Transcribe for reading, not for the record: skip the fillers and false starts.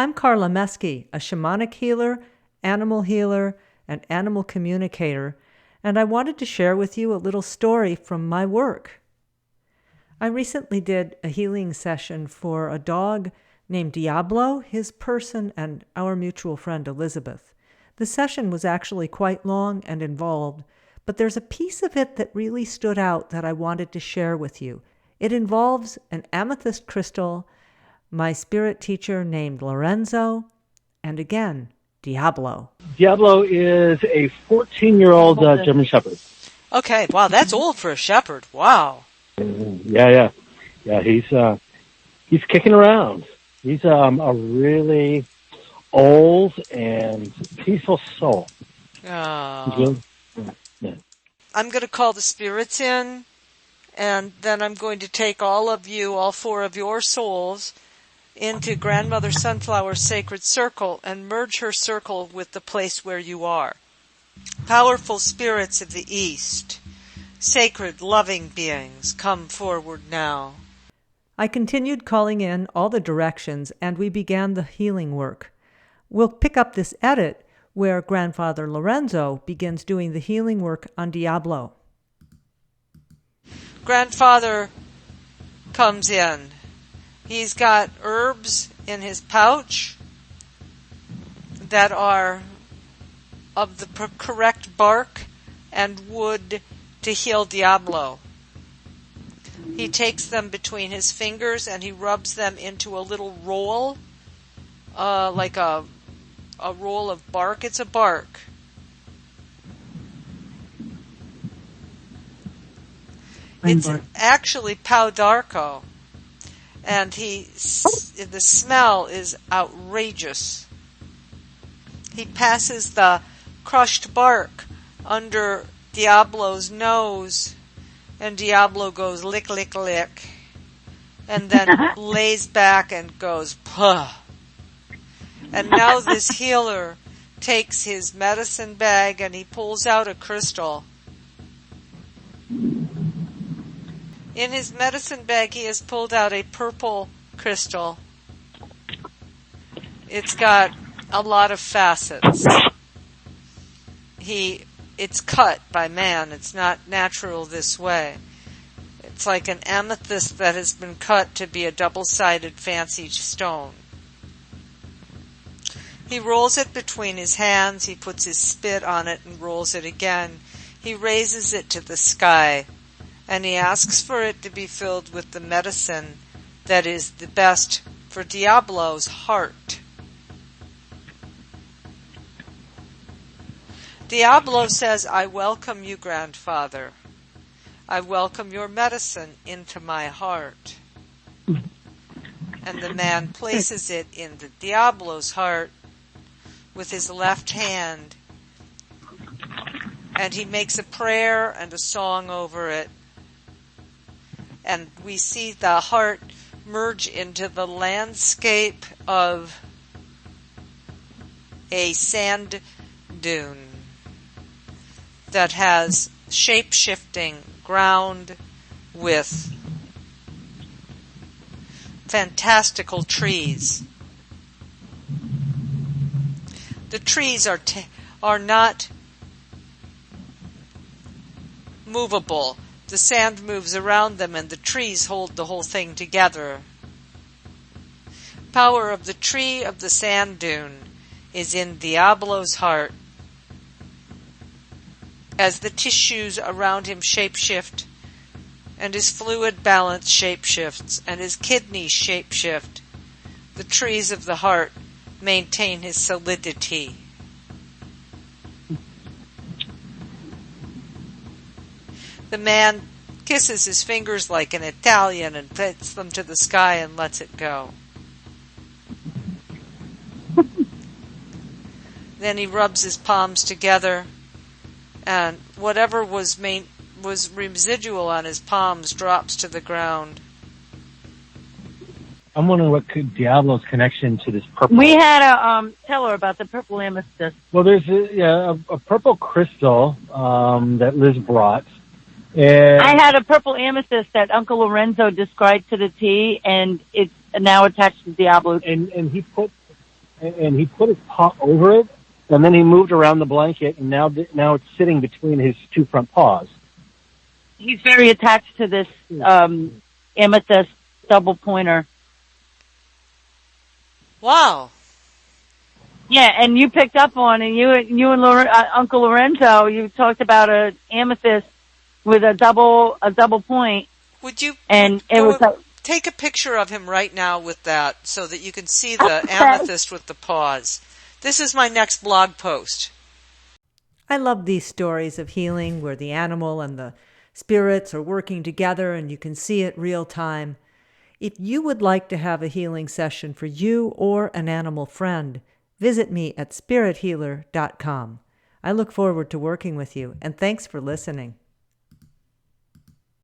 I'm Carla Mesky, a shamanic healer, animal healer, and animal communicator, and I wanted to share with you a little story from my work. I recently did a healing session for a dog named Diablo, his person, and our mutual friend Elizabeth. The session was actually quite long and involved, but there's a piece of it that really stood out that I wanted to share with you. It involves an amethyst crystal, my spirit teacher named Lorenzo, and again, Diablo. Diablo is a 14-year-old German Shepherd. Okay, wow, that's old for a shepherd. Wow. Yeah. He's kicking around. He's a really old and peaceful soul. Oh. Yeah. I'm going to call the spirits in, and then I'm going to take all four of your souls, into Grandmother Sunflower's sacred circle and merge her circle with the place where you are. Powerful spirits of the East, sacred, loving beings, come forward now. I continued calling in all the directions, and we began the healing work. We'll pick up this edit where Grandfather Lorenzo begins doing the healing work on Diablo. Grandfather comes in. He's got herbs in his pouch that are of the correct bark and wood to heal Diablo. He takes them between his fingers and he rubs them into a little roll, like a roll of bark. It's a bark. It's actually Pau d'Arco. And the smell is outrageous. He passes the crushed bark under Diablo's nose, and Diablo goes lick, lick, lick, and then lays back and goes, puh. And now this healer takes his medicine bag and he pulls out a crystal. In his medicine bag, he has pulled out a purple crystal. It's got a lot of facets. It's cut by man. It's not natural this way. It's like an amethyst that has been cut to be a double-sided fancy stone. He rolls it between his hands. He puts his spit on it and rolls it again. He raises it to the sky. And he asks for it to be filled with the medicine that is the best for Diablo's heart. Diablo says, I welcome you, Grandfather. I welcome your medicine into my heart. And the man places it into Diablo's heart with his left hand. And he makes a prayer and a song over it. And we see the heart merge into the landscape of a sand dune that has shape-shifting ground with fantastical trees. The trees are not movable. The sand moves around them and the trees hold the whole thing together. Power of the tree of the sand dune is in Diablo's heart. As the tissues around him shapeshift, and his fluid balance shapeshifts, and his kidneys shapeshift, the trees of the heart maintain his solidity. The man kisses his fingers like an Italian and puts them to the sky and lets it go. Then he rubs his palms together, and whatever was residual on his palms drops to the ground. I'm wondering what could Diablo's connection to this purple. We had a tell her about the purple amethyst. Well, there's a purple crystal that Liz brought. And I had a purple amethyst that Uncle Lorenzo described to the T, and it's now attached to Diablo. And he put and he put his paw over it, and then he moved around the blanket, and now it's sitting between his two front paws. He's very attached to this amethyst double pointer. Wow. Yeah, and you picked up on, and you and Uncle Lorenzo, you talked about an amethyst with a double point. Would you take a picture of him right now with that so that you can see the amethyst with the paws? This is my next blog post. I love these stories of healing where the animal and the spirits are working together and you can see it real time. If you would like to have a healing session for you or an animal friend, visit me at spirithealer.com. I look forward to working with you, and thanks for listening.